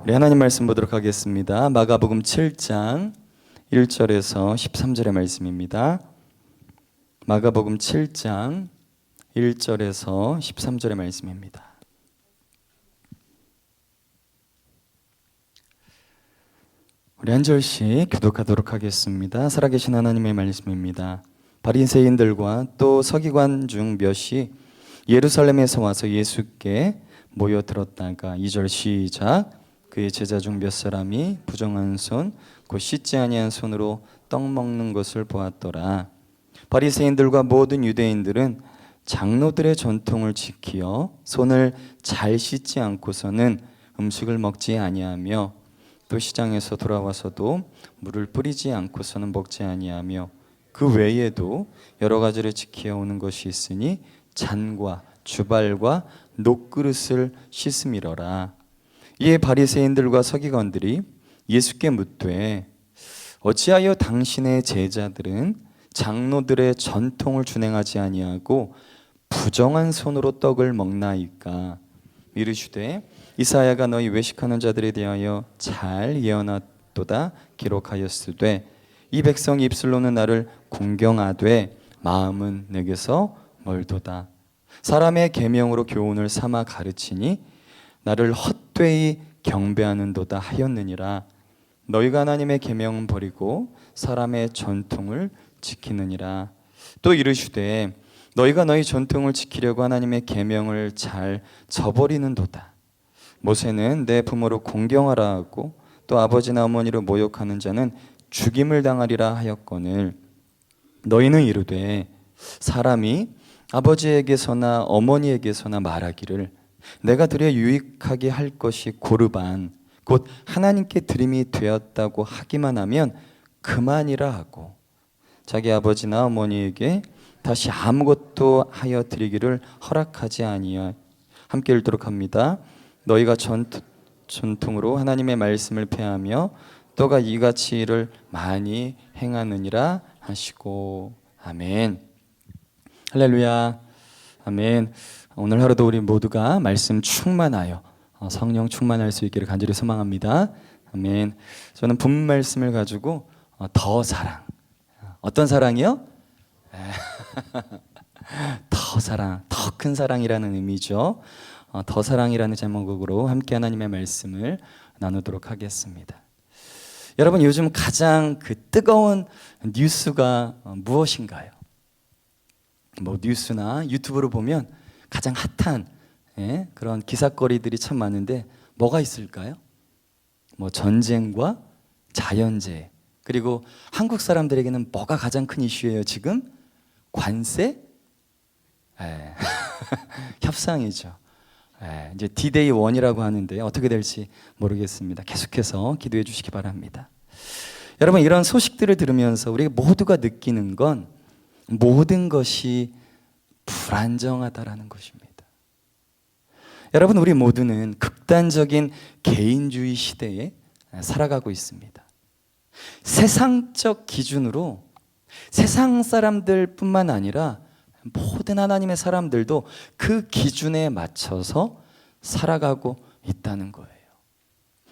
우리 하나님 말씀 보도록 하겠습니다. 마가복음 7장 1절에서 13절의 말씀입니다. 마가복음 7장 1절에서 13절의 말씀입니다. 우리 한 절씩 교독하도록 하겠습니다. 살아계신 하나님의 말씀입니다. 바리새인들과 또 서기관 중 몇이 예루살렘에서 와서 예수께 모여들었다가 2절 시작. 그의 제자 중 몇 사람이 부정한 손 곧 씻지 아니한 손으로 떡 먹는 것을 보았더라. 바리새인들과 모든 유대인들은 장로들의 전통을 지키어 손을 잘 씻지 않고서는 음식을 먹지 아니하며 또 시장에서 돌아와서도 물을 뿌리지 않고서는 먹지 아니하며 그 외에도 여러 가지를 지켜 오는 것이 있으니 잔과 주발과 녹그릇을 씻음이러라. 이에 바리새인들과 서기관들이 예수께 묻되 어찌하여 당신의 제자들은 장로들의 전통을 준행하지 아니하고 부정한 손으로 떡을 먹나이까? 이르시되 이사야가 너희 외식하는 자들에 대하여 잘 예언하도다 기록하였으되 이 백성이 입술로는 나를 공경하되 마음은 내게서 멀도다. 사람의 계명으로 교훈을 삼아 가르치니 나를 헛되이 경배하는도다 하였느니라. 너희가 하나님의 계명은 버리고 사람의 전통을 지키느니라. 또 이르시되 너희가 너희 전통을 지키려고 하나님의 계명을 잘 저버리는도다. 모세는 내 부모를 공경하라 하고 또 아버지나 어머니를 모욕하는 자는 죽임을 당하리라 하였거늘 너희는 이르되 사람이 아버지에게서나 어머니에게서나 말하기를 내가 드려 유익하게 할 것이 고르반 곧 하나님께 드림이 되었다고 하기만 하면 그만이라 하고 자기 아버지나 어머니에게 다시 아무것도 하여 드리기를 허락하지 아니하. 함께 읽도록 합니다. 너희가 전통으로 하나님의 말씀을 폐하며 또가 이같이 일을 많이 행하느니라 하시고. 아멘. 할렐루야. 아멘. 오늘 하루도 우리 모두가 말씀 충만하여 성령 충만할 수 있기를 간절히 소망합니다. 아멘. 저는 본 말씀을 가지고 더 사랑. 어떤 사랑이요? 더 사랑, 더 큰 사랑이라는 의미죠. 더 사랑이라는 제목으로 함께 하나님의 말씀을 나누도록 하겠습니다. 여러분, 요즘 가장 뜨거운 뉴스가 무엇인가요? 뭐 뉴스나 유튜브로 보면 가장 핫한 그런 기사거리들이 참 많은데 뭐가 있을까요? 뭐 전쟁과 자연재해, 그리고 한국 사람들에게는 뭐가 가장 큰 이슈예요 지금? 관세? 협상이죠. 이제 D-Day 1이라고 하는데 어떻게 될지 모르겠습니다. 계속해서 기도해 주시기 바랍니다. 여러분, 이런 소식들을 들으면서 우리 모두가 느끼는 건 모든 것이 불안정하다라는 것입니다. 여러분, 우리 모두는 극단적인 개인주의 시대에 살아가고 있습니다. 세상적 기준으로 세상 사람들뿐만 아니라 모든 하나님의 사람들도 그 기준에 맞춰서 살아가고 있다는 거예요.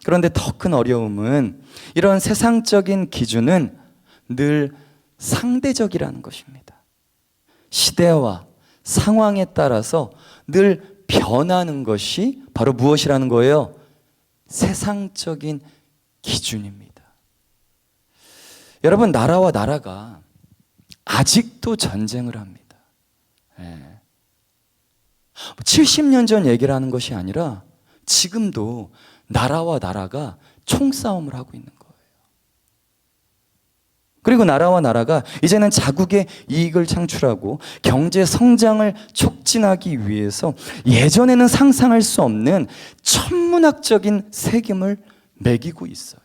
그런데 더 큰 어려움은 이런 세상적인 기준은 늘 상대적이라는 것입니다. 시대와 상황에 따라서 늘 변하는 것이 바로 무엇이라는 거예요? 세상적인 기준입니다. 여러분, 나라와 나라가 아직도 전쟁을 합니다. 70년 전 얘기를 하는 것이 아니라 지금도 나라와 나라가 총싸움을 하고 있는 거예요. 그리고 나라와 나라가 이제는 자국의 이익을 창출하고 경제 성장을 촉진하기 위해서 예전에는 상상할 수 없는 천문학적인 세금을 매기고 있어요.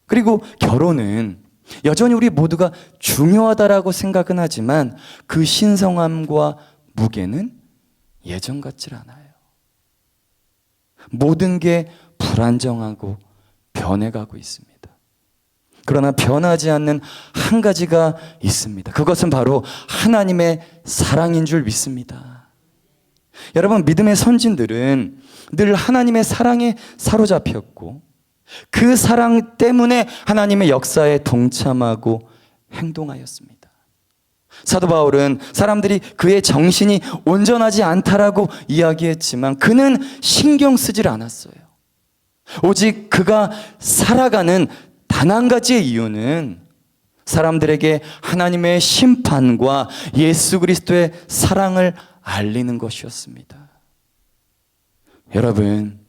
그리고 결혼은 여전히 우리 모두가 중요하다라고 생각은 하지만 그 신성함과 무게는 예전 같질 않아요. 모든 게 불안정하고 변해가고 있습니다. 그러나 변하지 않는 한 가지가 있습니다. 그것은 바로 하나님의 사랑인 줄 믿습니다. 여러분, 믿음의 선진들은 늘 하나님의 사랑에 사로잡혔고 그 사랑 때문에 하나님의 역사에 동참하고 행동하였습니다. 사도 바울은 사람들이 그의 정신이 온전하지 않다라고 이야기했지만 그는 신경 쓰질 않았어요. 오직 그가 살아가는 단 한 가지의 이유는 사람들에게 하나님의 심판과 예수 그리스도의 사랑을 알리는 것이었습니다. 여러분,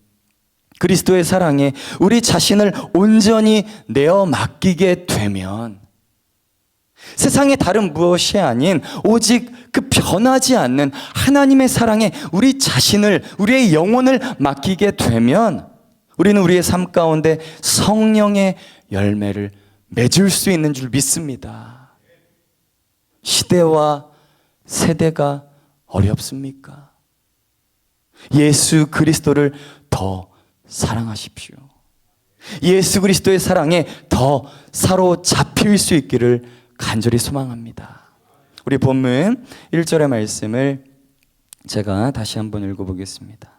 그리스도의 사랑에 우리 자신을 온전히 내어 맡기게 되면 세상의 다른 무엇이 아닌 오직 그 변하지 않는 하나님의 사랑에 우리 자신을, 우리의 영혼을 맡기게 되면 우리는 우리의 삶 가운데 성령의 열매를 맺을 수 있는 줄 믿습니다. 시대와 세대가 어렵습니까? 예수 그리스도를 더 사랑하십시오. 예수 그리스도의 사랑에 더 사로잡힐 수 있기를 간절히 소망합니다. 우리 본문 1절의 말씀을 제가 다시 한번 읽어보겠습니다.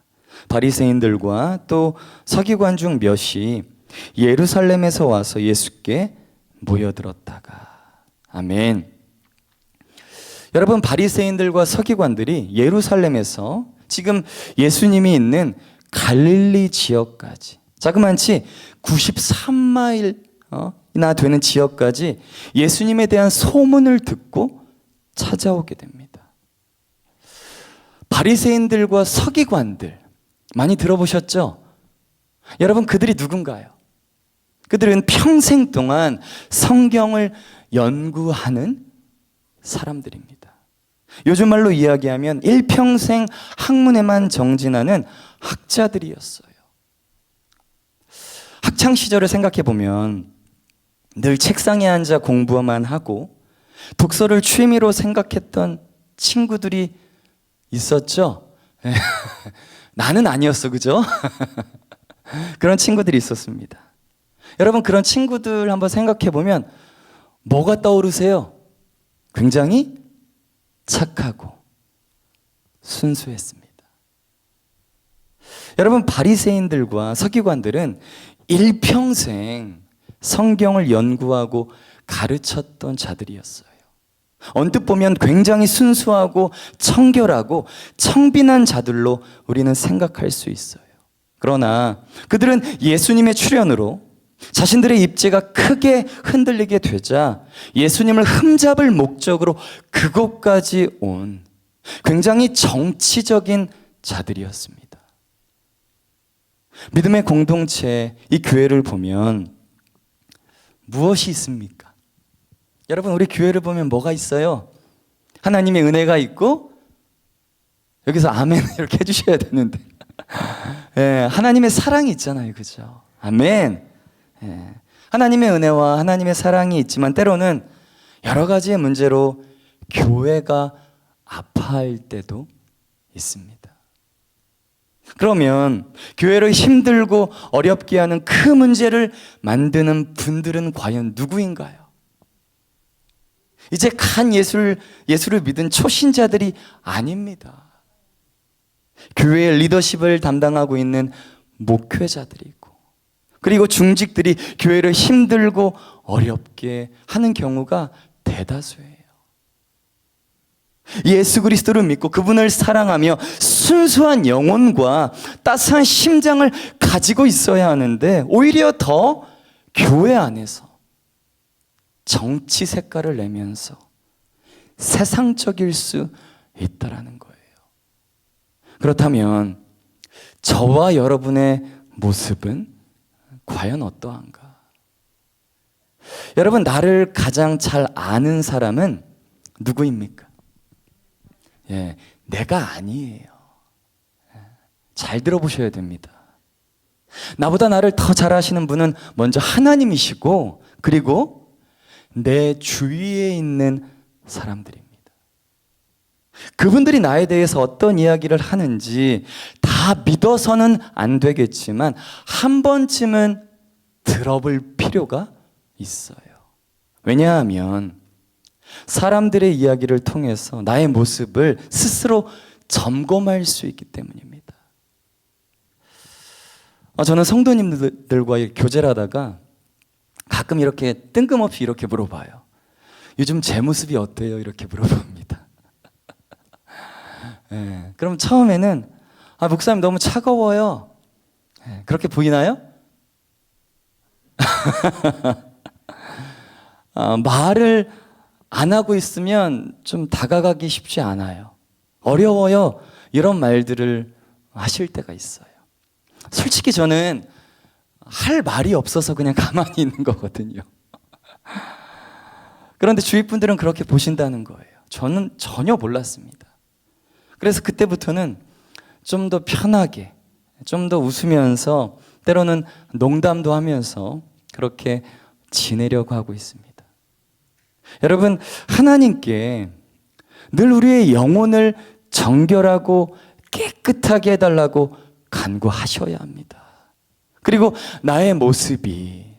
바리새인들과 또 서기관 중 몇이 예루살렘에서 와서 예수께 모여들었다가. 아멘. 여러분, 바리새인들과 서기관들이 예루살렘에서 지금 예수님이 있는 갈릴리 지역까지, 자그만치 93마일이나 되는 지역까지 예수님에 대한 소문을 듣고 찾아오게 됩니다. 바리새인들과 서기관들 많이 들어보셨죠? 여러분, 그들이 누군가요? 그들은 평생 동안 성경을 연구하는 사람들입니다. 요즘 말로 이야기하면 일평생 학문에만 정진하는 학자들이었어요. 학창 시절을 생각해 보면 늘 책상에 앉아 공부만 하고 독서를 취미로 생각했던 친구들이 있었죠. 나는 아니었어, 그죠? 그런 친구들이 있었습니다. 여러분, 그런 친구들 한번 생각해 보면 뭐가 떠오르세요? 굉장히 착하고 순수했습니다. 여러분, 바리새인들과 서기관들은 일평생 성경을 연구하고 가르쳤던 자들이었어요. 언뜻 보면 굉장히 순수하고 청결하고 청빈한 자들로 우리는 생각할 수 있어요. 그러나 그들은 예수님의 출현으로 자신들의 입지가 크게 흔들리게 되자 예수님을 흠잡을 목적으로 그곳까지 온 굉장히 정치적인 자들이었습니다. 믿음의 공동체, 이 교회를 보면 무엇이 있습니까? 여러분, 우리 교회를 보면 뭐가 있어요? 하나님의 은혜가 있고, 여기서 아멘 이렇게 해주셔야 되는데 예, 하나님의 사랑이 있잖아요, 그죠? 아멘. 예, 하나님의 은혜와 하나님의 사랑이 있지만 때로는 여러 가지의 문제로 교회가 아파할 때도 있습니다. 그러면 교회를 힘들고 어렵게 하는 그 문제를 만드는 분들은 과연 누구인가요? 이제 간 예수를 믿은 초신자들이 아닙니다. 교회의 리더십을 담당하고 있는 목회자들이고, 그리고 중직들이 교회를 힘들고 어렵게 하는 경우가 대다수예요. 예수 그리스도를 믿고 그분을 사랑하며 순수한 영혼과 따스한 심장을 가지고 있어야 하는데 오히려 더 교회 안에서 정치 색깔을 내면서 세상적일 수 있다라는 거예요. 그렇다면 저와 여러분의 모습은 과연 어떠한가? 여러분, 나를 가장 잘 아는 사람은 누구입니까? 예, 내가 아니에요. 잘 들어보셔야 됩니다. 나보다 나를 더 잘 아시는 분은 먼저 하나님이시고, 그리고 내 주위에 있는 사람들입니다. 그분들이 나에 대해서 어떤 이야기를 하는지 다 믿어서는 안 되겠지만 한 번쯤은 들어볼 필요가 있어요. 왜냐하면 사람들의 이야기를 통해서 나의 모습을 스스로 점검할 수 있기 때문입니다. 저는 성도님들과 교제를 하다가 가끔 이렇게 뜬금없이 이렇게 물어봐요. 요즘 제 모습이 어때요? 이렇게 물어봅니다. 네, 그럼 처음에는 목사님 너무 차가워요. 네, 그렇게 보이나요? 말을 안 하고 있으면 좀 다가가기 쉽지 않아요. 어려워요. 이런 말들을 하실 때가 있어요. 솔직히 저는 할 말이 없어서 그냥 가만히 있는 거거든요. 그런데 주위 분들은 그렇게 보신다는 거예요. 저는 전혀 몰랐습니다. 그래서 그때부터는 좀 더 편하게, 좀 더 웃으면서 때로는 농담도 하면서 그렇게 지내려고 하고 있습니다. 여러분, 하나님께 늘 우리의 영혼을 정결하고 깨끗하게 해달라고 간구하셔야 합니다. 그리고 나의 모습이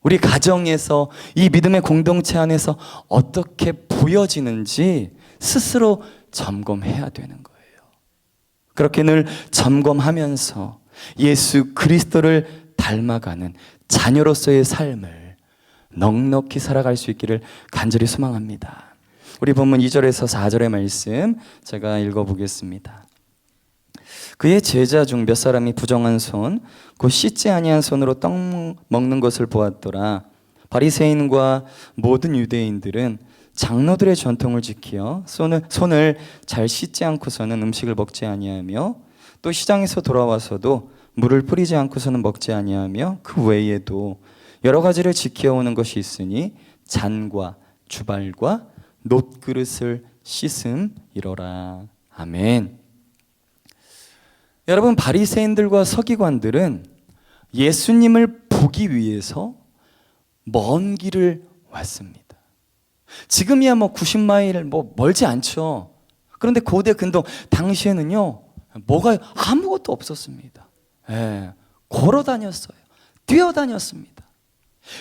우리 가정에서 이 믿음의 공동체 안에서 어떻게 보여지는지 스스로 점검해야 되는 거예요. 그렇게 늘 점검하면서 예수 그리스도를 닮아가는 자녀로서의 삶을 넉넉히 살아갈 수 있기를 간절히 소망합니다. 우리 본문 2절에서 4절의 말씀 제가 읽어보겠습니다. 그의 제자 중 몇 사람이 부정한 손, 곧 씻지 아니한 손으로 떡 먹는 것을 보았더라. 바리새인과 모든 유대인들은 장로들의 전통을 지키어 손을 잘 씻지 않고서는 음식을 먹지 아니하며 또 시장에서 돌아와서도 물을 뿌리지 않고서는 먹지 아니하며 그 외에도 여러 가지를 지켜오는 것이 있으니 잔과 주발과 놋그릇을 씻음이로라. 아멘. 여러분, 바리새인들과 서기관들은 예수님을 보기 위해서 먼 길을 왔습니다. 지금이야 90마일 멀지 않죠. 그런데 고대 근동 당시에는요, 뭐가 아무것도 없었습니다. 걸어 다녔어요. 뛰어 다녔습니다.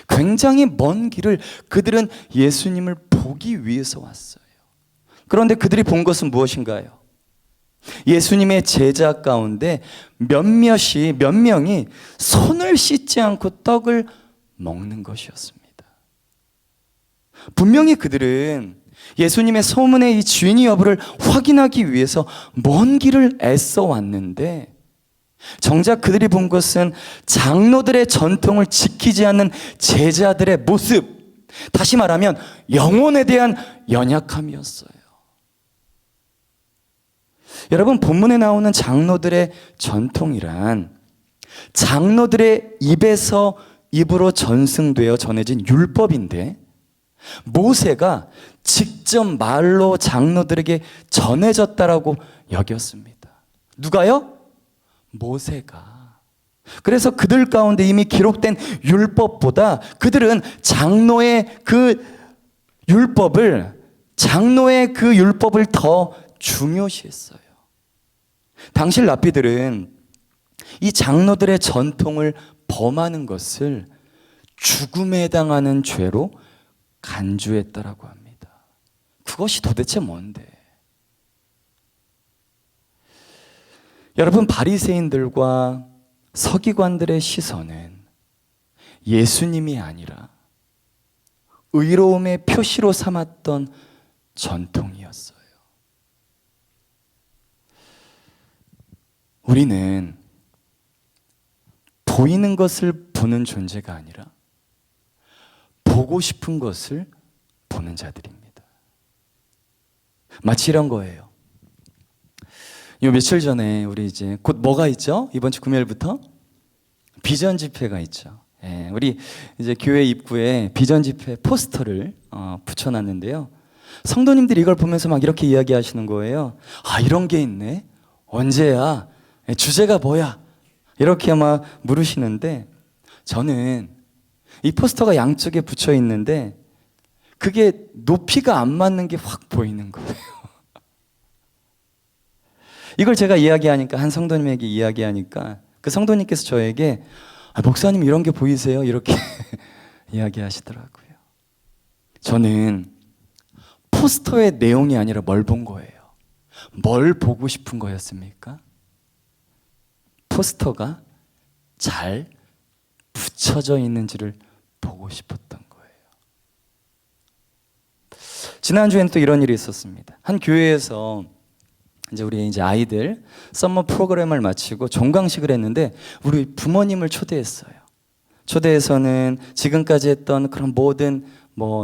굉장히 먼 길을 그들은 예수님을 보기 위해서 왔어요. 그런데 그들이 본 것은 무엇인가요? 예수님의 제자 가운데 몇 명이 손을 씻지 않고 떡을 먹는 것이었습니다. 분명히 그들은 예수님의 소문의 이 주인이 여부를 확인하기 위해서 먼 길을 애써 왔는데 정작 그들이 본 것은 장로들의 전통을 지키지 않는 제자들의 모습, 다시 말하면 영혼에 대한 연약함이었어요. 여러분, 본문에 나오는 장로들의 전통이란 장로들의 입에서 입으로 전승되어 전해진 율법인데 모세가 직접 말로 장로들에게 전해졌다라고 여겼습니다. 누가요? 모세가. 그래서 그들 가운데 이미 기록된 율법보다 그들은 장로의 그 율법을 더 중요시했어요. 당시 랍비들은 이 장로들의 전통을 범하는 것을 죽음에 해당하는 죄로 간주했다라고 합니다. 그것이 도대체 뭔데? 여러분, 바리새인들과 서기관들의 시선은 예수님이 아니라 의로움의 표시로 삼았던 전통이었어요. 우리는 보이는 것을 보는 존재가 아니라 보고 싶은 것을 보는 자들입니다. 마치 이런 거예요. 요 며칠 전에 우리 이제 곧 뭐가 있죠? 이번 주 금요일부터 비전 집회가 있죠. 우리 이제 교회 입구에 비전 집회 포스터를 붙여놨는데요. 성도님들이 이걸 보면서 막 이렇게 이야기하시는 거예요. 이런 게 있네. 언제야? 주제가 뭐야? 이렇게 막 물으시는데 저는 이 포스터가 양쪽에 붙여 있는데 그게 높이가 안 맞는 게 확 보이는 거예요. 이걸 제가 이야기하니까, 한 성도님에게 이야기하니까 그 성도님께서 저에게 목사님 이런 게 보이세요? 이렇게 이야기하시더라고요. 저는 포스터의 내용이 아니라 뭘 본 거예요. 뭘 보고 싶은 거였습니까? 포스터가 잘 붙여져 있는지를 보고 싶었던 거예요. 지난주에는 또 이런 일이 있었습니다. 한 교회에서 우리 아이들 썸머 프로그램을 마치고 종강식을 했는데 우리 부모님을 초대했어요. 초대해서는 지금까지 했던 그런 모든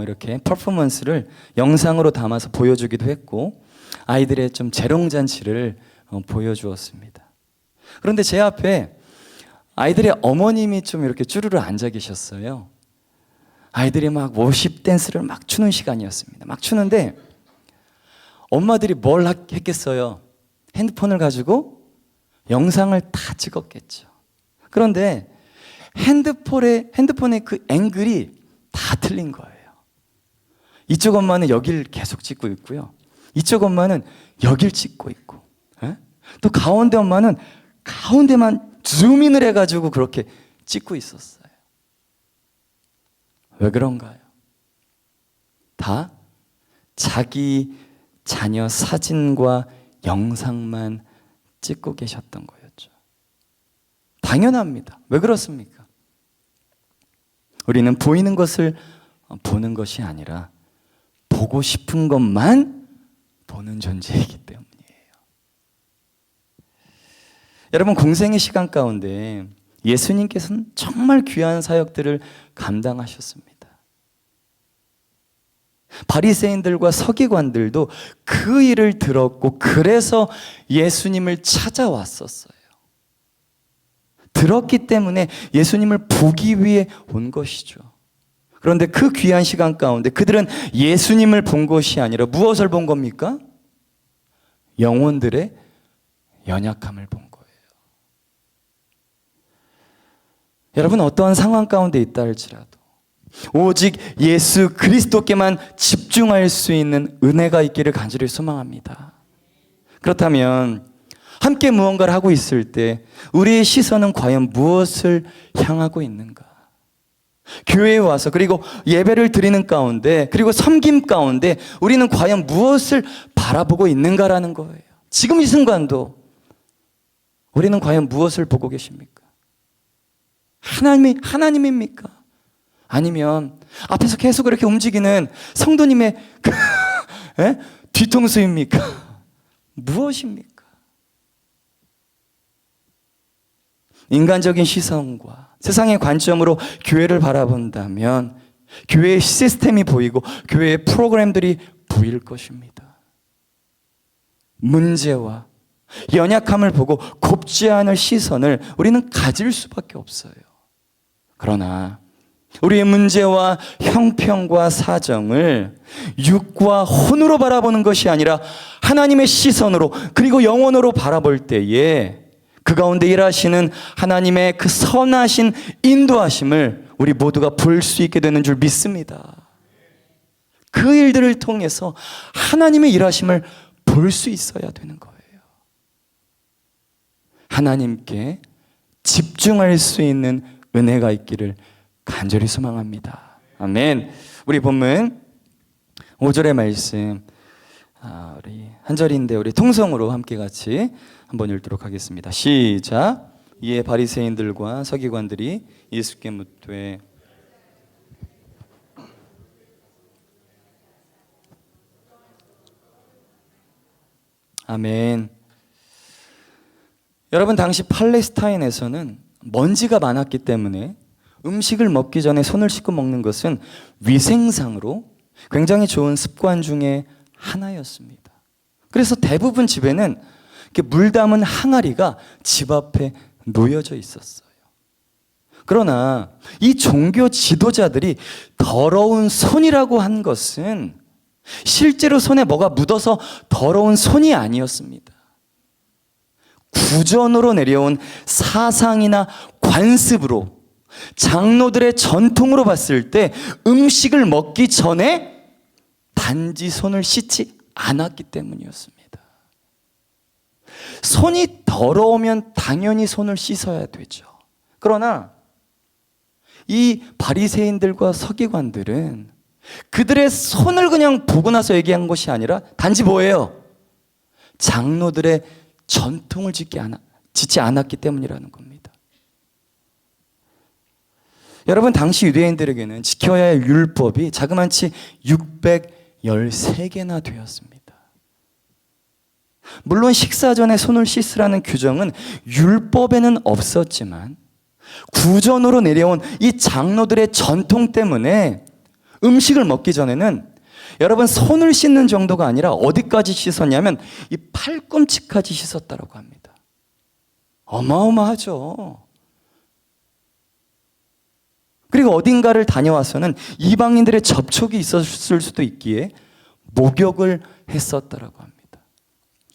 이렇게 퍼포먼스를 영상으로 담아서 보여주기도 했고 아이들의 좀 재롱잔치를 보여주었습니다. 그런데 제 앞에 아이들의 어머님이 좀 이렇게 쭈르르 앉아 계셨어요. 아이들이 막 워십 댄스를 막 추는 시간이었습니다. 막 추는데 엄마들이 뭘 했겠어요? 핸드폰을 가지고 영상을 다 찍었겠죠. 그런데 핸드폰의 그 앵글이 다 틀린 거예요. 이쪽 엄마는 여길 계속 찍고 있고요. 이쪽 엄마는 여길 찍고 있고, 또 가운데 엄마는 가운데만 줌인을 해가지고 그렇게 찍고 있었어요. 왜 그런가요? 다 자기 자녀 사진과 영상만 찍고 계셨던 거였죠. 당연합니다. 왜 그렇습니까? 우리는 보이는 것을 보는 것이 아니라 보고 싶은 것만 보는 존재이기 때문이에요. 여러분, 공생의 시간 가운데 예수님께서는 정말 귀한 사역들을 감당하셨습니다. 바리새인들과 서기관들도 그 일을 들었고 그래서 예수님을 찾아왔었어요. 들었기 때문에 예수님을 보기 위해 온 것이죠. 그런데 그 귀한 시간 가운데 그들은 예수님을 본 것이 아니라 무엇을 본 겁니까? 영혼들의 연약함을 본 거예요. 여러분, 어떠한 상황 가운데 있다 할지라도 오직 예수 그리스도께만 집중할 수 있는 은혜가 있기를 간절히 소망합니다. 그렇다면 함께 무언가를 하고 있을 때 우리의 시선은 과연 무엇을 향하고 있는가? 교회에 와서 그리고 예배를 드리는 가운데 그리고 섬김 가운데 우리는 과연 무엇을 바라보고 있는가라는 거예요. 지금 이 순간도 우리는 과연 무엇을 보고 계십니까? 하나님입니까? 아니면 앞에서 계속 그렇게 움직이는 성도님의 뒤통수입니까? 무엇입니까? 인간적인 시선과 세상의 관점으로 교회를 바라본다면 교회의 시스템이 보이고 교회의 프로그램들이 보일 것입니다. 문제와 연약함을 보고 곱지 않을 시선을 우리는 가질 수밖에 없어요. 그러나 우리의 문제와 형편과 사정을 육과 혼으로 바라보는 것이 아니라 하나님의 시선으로 그리고 영혼으로 바라볼 때에 그 가운데 일하시는 하나님의 그 선하신 인도하심을 우리 모두가 볼 수 있게 되는 줄 믿습니다. 그 일들을 통해서 하나님의 일하심을 볼 수 있어야 되는 거예요. 하나님께 집중할 수 있는 은혜가 있기를 간절히 소망합니다. 아멘. 우리 본문 5절의 말씀 우리 한 절인데 우리 통성으로 함께 같이 한번 읽도록 하겠습니다. 시작. 이에 바리새인들과 서기관들이 예수께 묻되 아멘. 여러분, 당시 팔레스타인에서는 먼지가 많았기 때문에 음식을 먹기 전에 손을 씻고 먹는 것은 위생상으로 굉장히 좋은 습관 중에 하나였습니다. 그래서 대부분 집에는 이렇게 물 담은 항아리가 집 앞에 놓여져 있었어요. 그러나 이 종교 지도자들이 더러운 손이라고 한 것은 실제로 손에 뭐가 묻어서 더러운 손이 아니었습니다. 구전으로 내려온 사상이나 관습으로 장로들의 전통으로 봤을 때 음식을 먹기 전에 단지 손을 씻지 않았기 때문이었습니다. 손이 더러우면 당연히 손을 씻어야 되죠. 그러나 이 바리새인들과 서기관들은 그들의 손을 그냥 보고 나서 얘기한 것이 아니라 단지 뭐예요? 장로들의 전통을 짓지 않았기 때문이라는 겁니다. 여러분, 당시 유대인들에게는 지켜야 할 율법이 자그마치 613개나 되었습니다. 물론 식사 전에 손을 씻으라는 규정은 율법에는 없었지만 구전으로 내려온 이 장로들의 전통 때문에 음식을 먹기 전에는 여러분, 손을 씻는 정도가 아니라 어디까지 씻었냐면 이 팔꿈치까지 씻었다고 합니다. 어마어마하죠. 그리고 어딘가를 다녀와서는 이방인들의 접촉이 있었을 수도 있기에 목욕을 했었다고 합니다.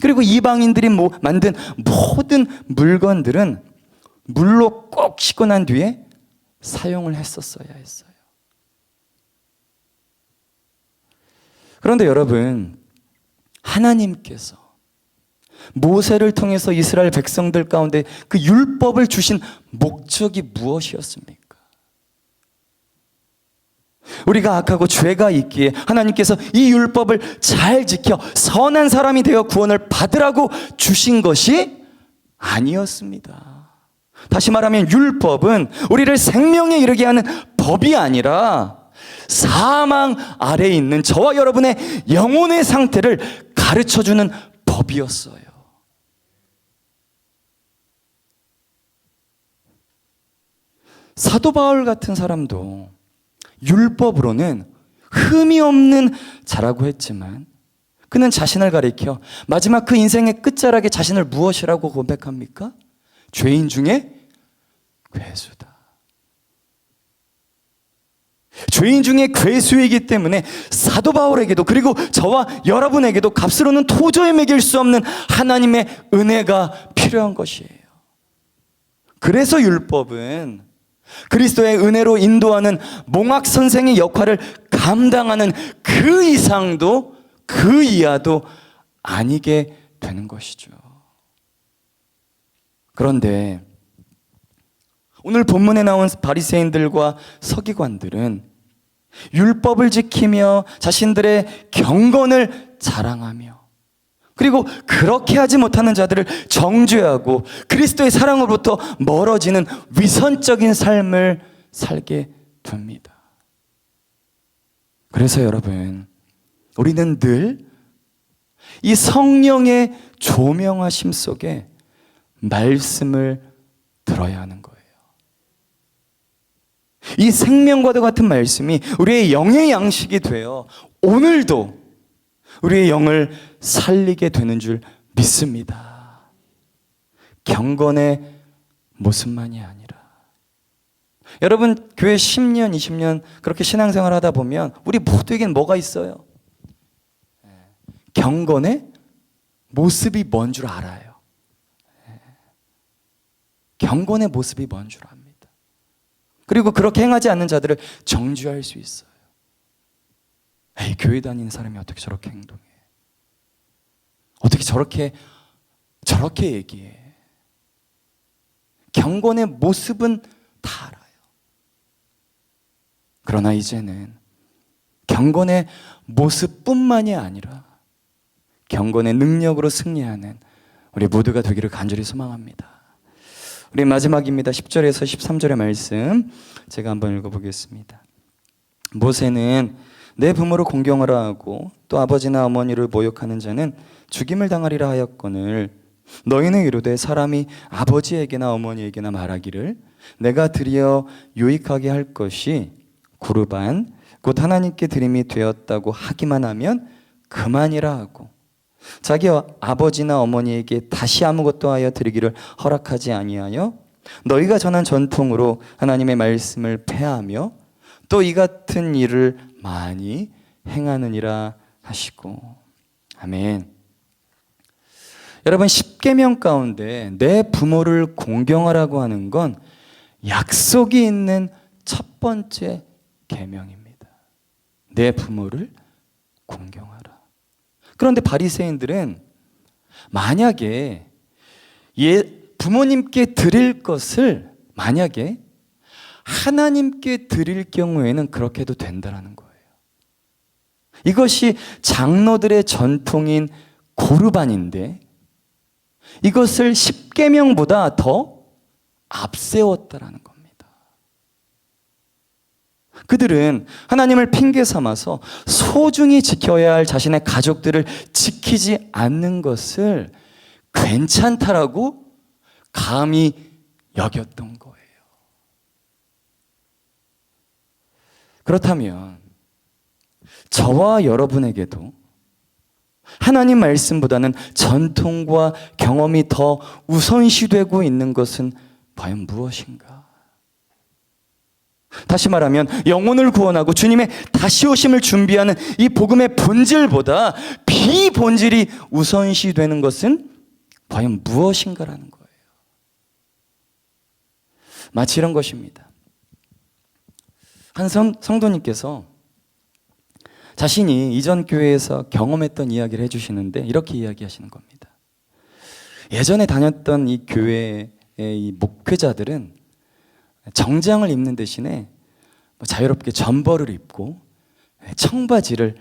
그리고 이방인들이 만든 모든 물건들은 물로 꼭 씻고 난 뒤에 사용을 했었어야 했어요. 그런데 여러분, 하나님께서 모세를 통해서 이스라엘 백성들 가운데 그 율법을 주신 목적이 무엇이었습니까? 우리가 악하고 죄가 있기에 하나님께서 이 율법을 잘 지켜 선한 사람이 되어 구원을 받으라고 주신 것이 아니었습니다. 다시 말하면 율법은 우리를 생명에 이르게 하는 법이 아니라 사망 아래에 있는 저와 여러분의 영혼의 상태를 가르쳐주는 법이었어요. 사도 바울 같은 사람도 율법으로는 흠이 없는 자라고 했지만 그는 자신을 가리켜 마지막 그 인생의 끝자락에 자신을 무엇이라고 고백합니까? 죄인 중에 괴수다. 죄인 중에 괴수이기 때문에 사도 바울에게도 그리고 저와 여러분에게도 값으로는 도저히 매길 수 없는 하나님의 은혜가 필요한 것이에요. 그래서 율법은 그리스도의 은혜로 인도하는 몽학 선생의 역할을 감당하는 그 이상도 그 이하도 아니게 되는 것이죠. 그런데 오늘 본문에 나온 바리새인들과 서기관들은 율법을 지키며 자신들의 경건을 자랑하며 그리고 그렇게 하지 못하는 자들을 정죄하고 그리스도의 사랑으로부터 멀어지는 위선적인 삶을 살게 됩니다. 그래서 여러분, 우리는 늘 이 성령의 조명하심 속에 말씀을 들어야 하는 거예요. 이 생명과도 같은 말씀이 우리의 영의 양식이 되어 오늘도 우리의 영을 살리게 되는 줄 믿습니다. 경건의 모습만이 아니라 여러분, 교회 10년, 20년 그렇게 신앙생활 하다 보면 우리 모두에게는 뭐가 있어요? 경건의 모습이 뭔 줄 알아요. 경건의 모습이 뭔 줄 압니다. 그리고 그렇게 행하지 않는 자들을 정죄할 수 있어요. 에이, 교회 다니는 사람이 어떻게 저렇게 행동해? 어떻게 저렇게 얘기해? 경건의 모습은 다 알아요. 그러나 이제는 경건의 모습뿐만이 아니라 경건의 능력으로 승리하는 우리 모두가 되기를 간절히 소망합니다. 우리 마지막입니다. 10절에서 13절의 말씀 제가 한번 읽어보겠습니다. 모세는 내 부모를 공경하라 하고 또 아버지나 어머니를 모욕하는 자는 죽임을 당하리라 하였거늘 너희는 이르되 사람이 아버지에게나 어머니에게나 말하기를 내가 드리어 유익하게 할 것이 구르반 곧 하나님께 드림이 되었다고 하기만 하면 그만이라 하고 자기 아버지나 어머니에게 다시 아무것도 하여 드리기를 허락하지 아니하여 너희가 전한 전통으로 하나님의 말씀을 폐하며 또 이 같은 일을 많이 행하느니라 하시고. 아멘. 여러분, 10계명 가운데 내 부모를 공경하라고 하는 건 약속이 있는 첫 번째 계명입니다. 내 부모를 공경하라. 그런데 바리새인들은 만약에 부모님께 드릴 것을 만약에 하나님께 드릴 경우에는 그렇게 해도 된다는 거예요. 이것이 장로들의 전통인 고르반인데 이것을 십계명보다 더 앞세웠다라는 겁니다. 그들은 하나님을 핑계 삼아서 소중히 지켜야 할 자신의 가족들을 지키지 않는 것을 괜찮다라고 감히 여겼던 거예요. 그렇다면 저와 여러분에게도 하나님 말씀보다는 전통과 경험이 더 우선시되고 있는 것은 과연 무엇인가? 다시 말하면 영혼을 구원하고 주님의 다시 오심을 준비하는 이 복음의 본질보다 비본질이 우선시되는 것은 과연 무엇인가라는 거예요. 마치 이런 것입니다. 한 성도님께서 자신이 이전 교회에서 경험했던 이야기를 해주시는데 이렇게 이야기하시는 겁니다. 예전에 다녔던 이 교회의 이 목회자들은 정장을 입는 대신에 자유롭게 점벌을 입고 청바지를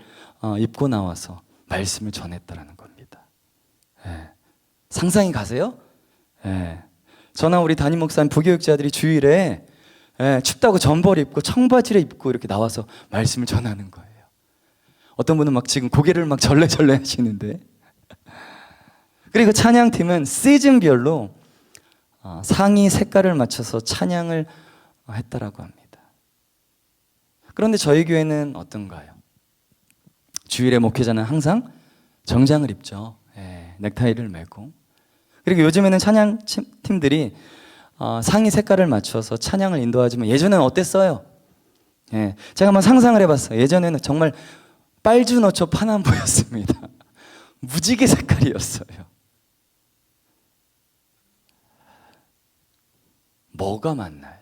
입고 나와서 말씀을 전했다라는 겁니다. 상상이 가세요? 저나 우리 담임 목사님 부교육자들이 주일에 춥다고 점벌 입고 청바지를 입고 이렇게 나와서 말씀을 전하는 거예요. 어떤 분은 막 지금 고개를 막 절레절레 하시는데, 그리고 찬양팀은 시즌별로 상의 색깔을 맞춰서 찬양을 했다라고 합니다. 그런데 저희 교회는 어떤가요? 주일에 목회자는 항상 정장을 입죠. 넥타이를 메고. 그리고 요즘에는 찬양팀들이 상의 색깔을 맞춰서 찬양을 인도하지만 예전에는 어땠어요? 제가 한번 상상을 해봤어요. 예전에는 정말 빨주노초 파남보였습니다. 무지개 색깔이었어요. 뭐가 맞나요?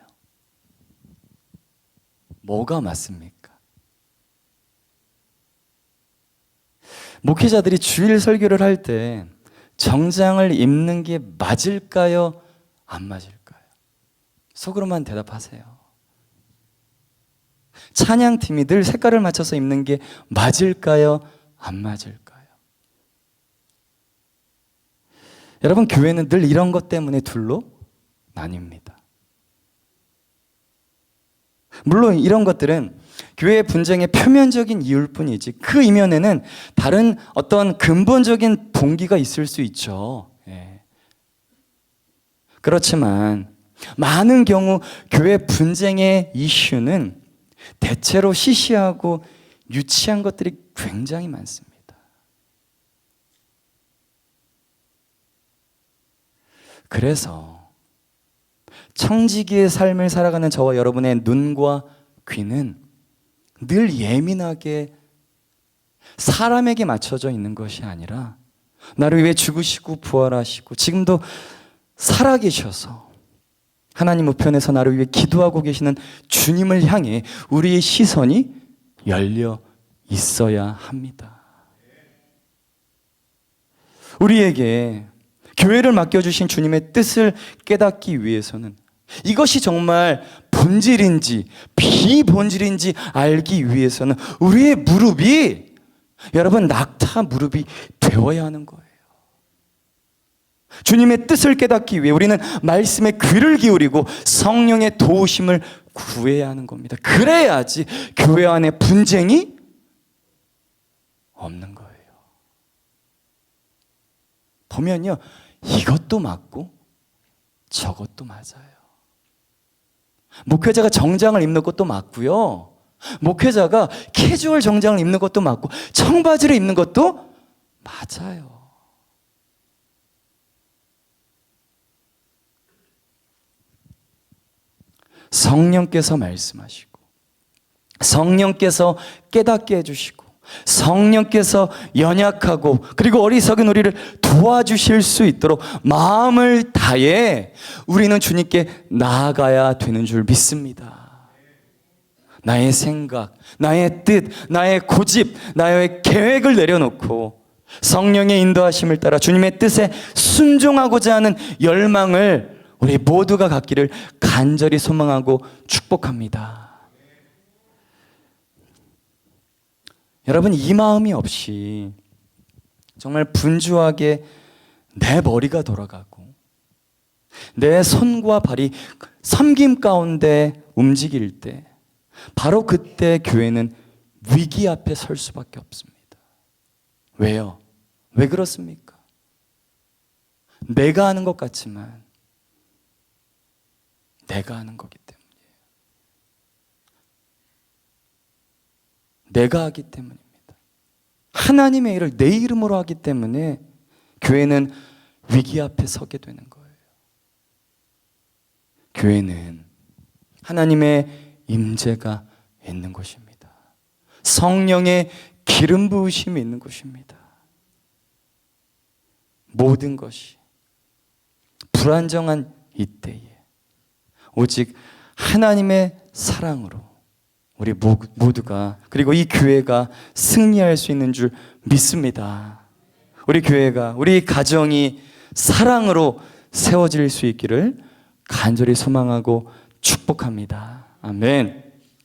뭐가 맞습니까? 목회자들이 주일 설교를 할 때 정장을 입는 게 맞을까요? 안 맞을까요? 속으로만 대답하세요. 찬양팀이 늘 색깔을 맞춰서 입는 게 맞을까요? 안 맞을까요? 여러분, 교회는 늘 이런 것 때문에 둘로 나뉩니다. 물론 이런 것들은 교회의 분쟁의 표면적인 이유일 뿐이지 그 이면에는 다른 어떤 근본적인 동기가 있을 수 있죠. 그렇지만 많은 경우 교회 분쟁의 이슈는 대체로 시시하고 유치한 것들이 굉장히 많습니다. 그래서 청지기의 삶을 살아가는 저와 여러분의 눈과 귀는 늘 예민하게 사람에게 맞춰져 있는 것이 아니라 나를 위해 죽으시고 부활하시고 지금도 살아계셔서 하나님 우편에서 나를 위해 기도하고 계시는 주님을 향해 우리의 시선이 열려 있어야 합니다. 우리에게 교회를 맡겨주신 주님의 뜻을 깨닫기 위해서는 이것이 정말 본질인지 비본질인지 알기 위해서는 우리의 무릎이 여러분 낙타 무릎이 되어야 하는 거예요. 주님의 뜻을 깨닫기 위해 우리는 말씀에 귀를 기울이고 성령의 도우심을 구해야 하는 겁니다. 그래야지 교회 안에 분쟁이 없는 거예요. 보면요, 이것도 맞고 저것도 맞아요. 목회자가 정장을 입는 것도 맞고요, 목회자가 캐주얼 정장을 입는 것도 맞고 청바지를 입는 것도 맞아요. 성령께서 말씀하시고 성령께서 깨닫게 해주시고 성령께서 연약하고 그리고 어리석은 우리를 도와주실 수 있도록 마음을 다해 우리는 주님께 나아가야 되는 줄 믿습니다. 나의 생각, 나의 뜻, 나의 고집, 나의 계획을 내려놓고 성령의 인도하심을 따라 주님의 뜻에 순종하고자 하는 열망을 우리 모두가 갖기를 간절히 소망하고 축복합니다. 여러분, 이 마음이 없이 정말 분주하게 내 머리가 돌아가고 내 손과 발이 섬김 가운데 움직일 때 바로 그때 교회는 위기 앞에 설 수밖에 없습니다. 왜요? 왜 그렇습니까? 내가 하는 것 같지만 내가 하는 거기 때문이에요. 내가 하기 때문입니다. 하나님의 일을 내 이름으로 하기 때문에 교회는 위기 앞에 서게 되는 거예요. 교회는 하나님의 임재가 있는 곳입니다. 성령의 기름 부으심이 있는 곳입니다. 모든 것이 불안정한 이때에 오직 하나님의 사랑으로 우리 모두가 그리고 이 교회가 승리할 수 있는 줄 믿습니다. 우리 교회가 우리 가정이 사랑으로 세워질 수 있기를 간절히 소망하고 축복합니다. 아멘.